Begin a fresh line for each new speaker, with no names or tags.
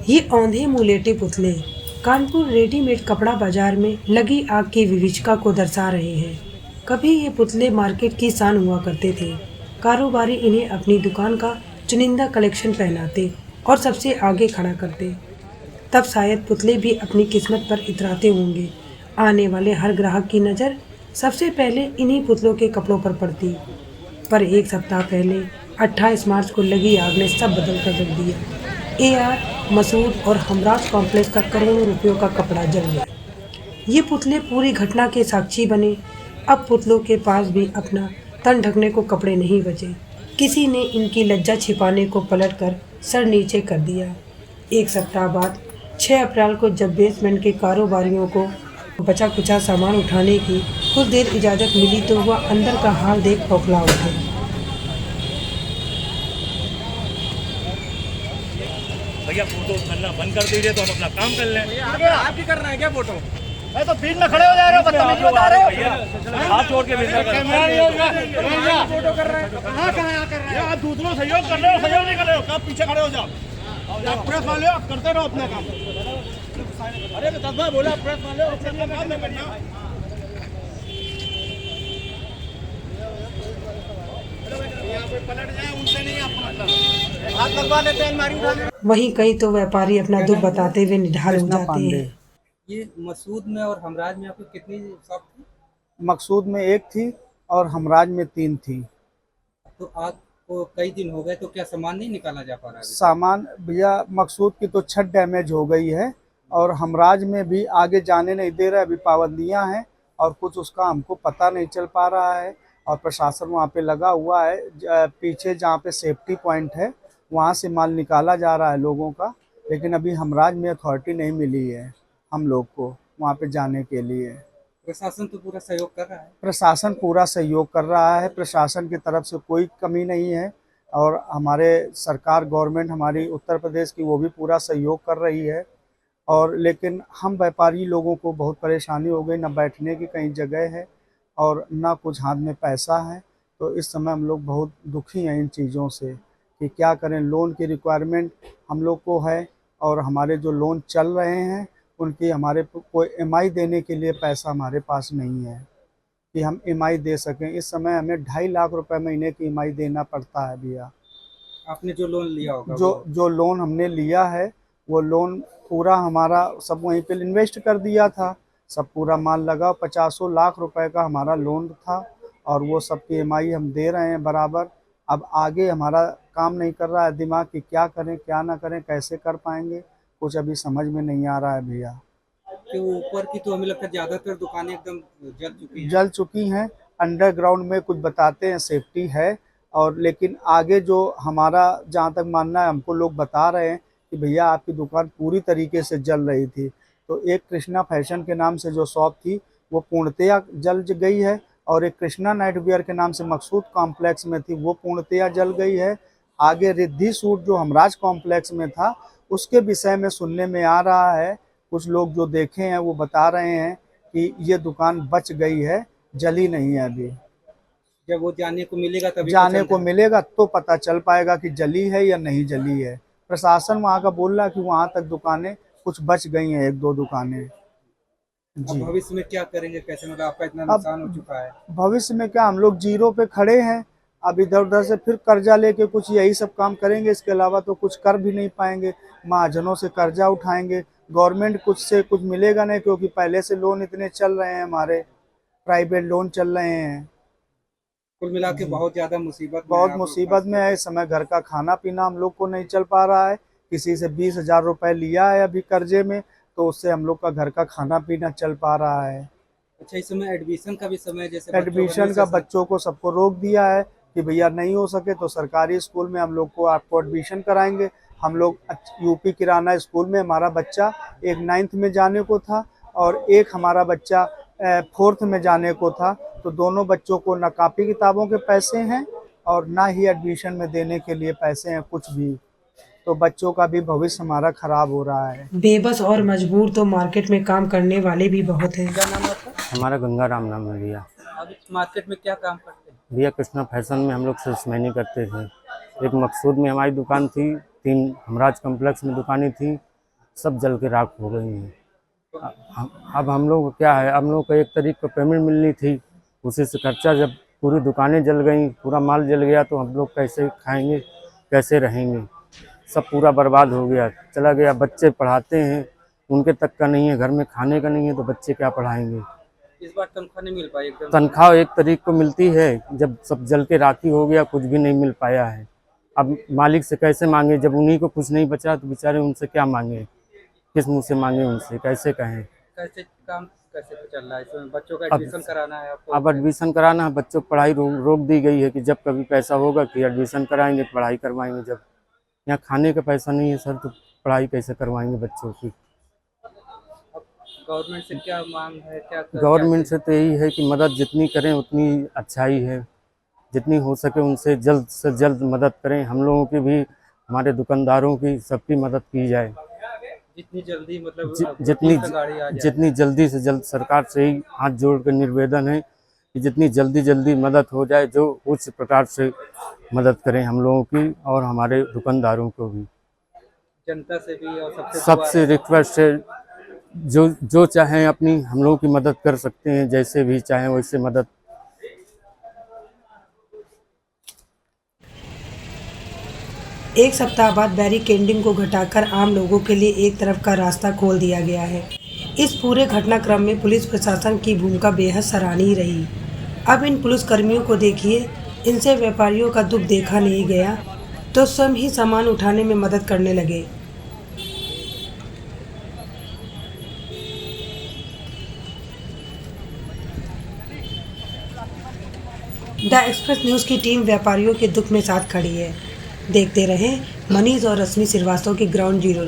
ये औंधे मुलेटे पुतले कानपुर रेडीमेड कपड़ा बाजार में लगी आग की विविधता को दर्शा रहे हैं। कभी ये पुतले मार्केट की शान हुआ करते थे। कारोबारी इन्हें अपनी दुकान का चुनिंदा कलेक्शन पहनाते और सबसे आगे खड़ा करते। तब शायद पुतले भी अपनी किस्मत पर इतराते होंगे। आने वाले हर ग्राहक की नज़र सबसे पहले इन्हीं पुतलों के कपड़ों पर पड़ती। पर एक सप्ताह पहले 28 मार्च को लगी आग ने सब बदल कर रख दिया। एआर, मसूद और हमराज कॉम्प्लेक्स का करोड़ों रुपयों का कपड़ा जल गया। ये पुतले पूरी घटना के साक्षी बने। अब पुतलों के पास भी अपना तन ढकने को कपड़े नहीं बचे। किसी ने इनकी लज्जा छिपाने को पलटकर सर नीचे कर दिया। एक सप्ताह बाद 6 अप्रैल को जब बेसमेंट के कारोबारियों को बचा कुचा सामान उठाने की कुछ देर इजाज़त मिली तो वह अंदर का हाल देख बौखला उठे।
भैया फोटो करना बंद कर दीजिए तो हम अपना काम कर लें।
आप ही कर रहे हैं क्या फोटो? मैं तो बीच में खड़े हो जा रहे हो, बदतमीजी बता रहे हो
भैया हाथ जोड़ के फोटो
कर रहे हैं। कहाँ कर रहे हैं?
आप दूसरों सहयोग कर रहे हो, सहयोग नहीं कर रहे हो, आप पीछे खड़े हो जाओ।
आप प्रेस वाले हो, आप करते रहो अपना काम।
अरे तो तब बोला प्रेस वाले हो, अपना काम नहीं करना।
पलट जाए उनसे नहीं, अपना हाथ लगवा लेते हैं, अलमारी उठा लेते।
वहीं कई तो व्यापारी अपना दुख बताते हुए निढाल हो जाते हैं।
ये मसूद में और हमराज में आपको कितनी शॉप थी?
मकसूद में एक थी और हमराज में 3 थी।
तो आग को कई दिन हो गए, तो क्या सामान नहीं निकाला जा पा रहा है?
सामान भैया मकसूद की तो छत डैमेज हो गई है और हमराज में भी आगे जाने नहीं दे रहा है। अभी पाबंदियां हैं और कुछ उसका हमको पता नहीं चल पा रहा है और प्रशासन वहाँ पे लगा हुआ है। पीछे जहाँ पे सेफ्टी पॉइंट है वहाँ से माल निकाला जा रहा है लोगों का, लेकिन अभी हमराज में अथॉरिटी नहीं मिली है हम लोग को वहाँ पे जाने के लिए।
प्रशासन तो पूरा सहयोग कर रहा है।
प्रशासन पूरा सहयोग कर रहा है, प्रशासन की तरफ से कोई कमी नहीं है और हमारे सरकार गवर्नमेंट हमारी उत्तर प्रदेश की वो भी पूरा सहयोग कर रही है। और लेकिन हम व्यापारी लोगों को बहुत परेशानी हो गई, ना बैठने की कहीं जगह है और ना कुछ हाथ में पैसा है। तो इस समय हम लोग बहुत दुखी हैं इन चीज़ों से कि क्या करें। लोन की रिक्वायरमेंट हम लोग को है और हमारे जो लोन चल रहे हैं उनकी हमारे कोई ईएमआई देने के लिए पैसा हमारे पास नहीं है कि हम ईएमआई दे सकें। इस समय हमें 2.5 लाख रुपए महीने की ईएमआई देना पड़ता है भैया।
आपने जो लोन लिया होगा
जो लोन हमने लिया है वो लोन पूरा हमारा सब वहीं पे इन्वेस्ट कर दिया था। सब पूरा माल लगा 50 लाख रुपए का हमारा लोन था और वो सब की ईएमआई हम दे रहे हैं बराबर। अब आगे हमारा काम नहीं कर रहा है दिमाग कि क्या करें क्या ना करें, कैसे कर पाएंगे, कुछ अभी समझ में नहीं आ रहा है भैया।
कि ऊपर की तो हमें लगता है ज्यादातर दुकानें एकदम
जल चुकी हैं। अंडरग्राउंड में कुछ बताते हैं सेफ्टी है और लेकिन आगे जो हमारा जहाँ तक मानना है हमको लोग बता रहे हैं कि भैया आपकी दुकान पूरी तरीके से जल रही थी। तो एक कृष्णा फैशन के नाम से जो शॉप थी वो पूर्णतया जल गई है और एक कृष्णा नाइट वियर के नाम से मकसूद कॉम्प्लेक्स में थी वो पूर्णतया जल गई है। आगे रिद्धि सूट जो हमराज कॉम्प्लेक्स में था उसके विषय में सुनने में आ रहा है, कुछ लोग जो देखे हैं वो बता रहे हैं कि ये दुकान बच गई है, जली नहीं है अभी।
जब वो जाने को मिलेगा तभी
जाने को मिलेगा तो पता चल पाएगा कि जली है या नहीं जली है। प्रशासन वहाँ का बोल रहा है कि वहाँ तक दुकानें कुछ बच गई हैं, 1-2 दुकानें।
जी भविष्य में क्या करेंगे, कैसे, मतलब आपका इतना नुकसान हो चुका है?
भविष्य में क्या, हम लोग जीरो पे खड़े हैं। अब इधर उधर से फिर कर्जा लेके कुछ यही सब काम करेंगे, इसके अलावा तो कुछ कर भी नहीं पाएंगे। महाजनों से कर्जा उठाएंगे, गवर्नमेंट कुछ से कुछ मिलेगा नहीं क्योंकि पहले से लोन इतने चल रहे हैं, हमारे प्राइवेट लोन चल रहे हैं।
कुल मिला के बहुत ज़्यादा
मुसीबत में है इस समय। घर का खाना पीना हम लोग को नहीं चल पा रहा है। किसी से 20,000 रुपये लिया है अभी कर्जे में, तो उससे हम लोग का घर का खाना पीना चल पा रहा है।
अच्छा, इस समय एडमिशन का भी समय, जैसे
एडमिशन का बच्चों को सबको रोक दिया है कि भैया नहीं हो सके तो सरकारी स्कूल में हम लोग को आपको एडमिशन कराएंगे। हम लोग यूपी किराना स्कूल में हमारा बच्चा एक 9th में जाने को था और एक हमारा बच्चा 4th में जाने को था। तो दोनों बच्चों को ना कापी किताबों के पैसे हैं और ना ही एडमिशन में देने के लिए पैसे हैं कुछ भी। तो बच्चों का भी भविष्य हमारा खराब हो रहा है।
बेबस और मजबूर तो मार्केट में काम करने वाले भी बहुत हैं।
क्या नाम है आपका?
हमारा गंगा राम नाम है भैया।
आप इस मार्केट में क्या काम करते हैं?
भैया कृष्णा फैशन में हम लोग सेल्समैनी करते थे। एक मकसूद में हमारी दुकान थी, 3 हमराज कॉम्प्लेक्स में दुकानें थी सब जल के राख हो गई हैं। अब हम लोग क्या है, हम लोग को 1 तारीख को पेमेंट मिलनी थी, उसी से खर्चा, जब पूरी दुकानें जल गई, पूरा माल जल गया तो हम लोग कैसे खाएंगे, कैसे रहेंगे। सब पूरा बर्बाद हो गया, चला गया। बच्चे पढ़ाते हैं, उनके तक का नहीं है, घर में खाने का नहीं है, तो बच्चे क्या पढ़ाएंगे।
इस बार तनख्वाह नहीं मिल पाई एकदम?
तनख्वाह 1 तारीख को मिलती है, जब सब जल के राखी हो गया, कुछ भी नहीं मिल पाया है। अब मालिक से कैसे मांगे, जब उन्हीं को कुछ नहीं बचा तो बेचारे उनसे क्या मांगे, किस मुंह से मांगे, उनसे कैसे कहें।
कैसे काम कैसे चल रहा है इसमें? बच्चों का
अब-
एडमिशन कराना है आपको?
अब एडमिशन कराना है, बच्चों की पढ़ाई रोक दी गई है कि जब कभी पैसा होगा कि एडमिशन कराएंगे, पढ़ाई करवाएंगे। जब यहाँ खाने का पैसा नहीं है सर, तो पढ़ाई कैसे करवाएंगे बच्चों की।
गवर्नमेंट से क्या मांग है? क्या
गवर्नमेंट से तो यही है कि मदद जितनी करें उतनी अच्छाई है, जितनी हो सके उनसे जल्द से जल्द मदद करें। हम लोगों की भी, हमारे दुकानदारों की, सबकी मदद की जाए।
जितनी जल्दी मतलब
जितनी
गाड़ी आ जाए।
जितनी जल्दी से जल्द, सरकार से ही हाथ जोड़ कर निवेदन है कि जितनी जल्दी मदद हो जाए, जो उस प्रकार से मदद करें हम लोगों की और हमारे दुकानदारों को भी।
जनता से भी और
सबसे रिक्वेस्ट है, जो चाहें अपनी हम लोगों की मदद कर सकते हैं, जैसे भी चाहें वैसे मदद।
एक सप्ताह बाद बैरिकेडिंग को घटाकर आम लोगों के लिए एक तरफ का रास्ता खोल दिया गया है। इस पूरे घटनाक्रम में पुलिस प्रशासन की भूमिका बेहद सराहनीय रही। अब इन पुलिसकर्मियों को देखिए, इनसे व्यापारियों का दुख देखा नहीं गया तो स्वयं ही सामान उठाने में मदद करने लगे। द एक्सप्रेस न्यूज़ की टीम व्यापारियों के दुख में साथ खड़ी है। देखते रहें मनीष और रश्मि श्रीवास्तव की ग्राउंड जीरो।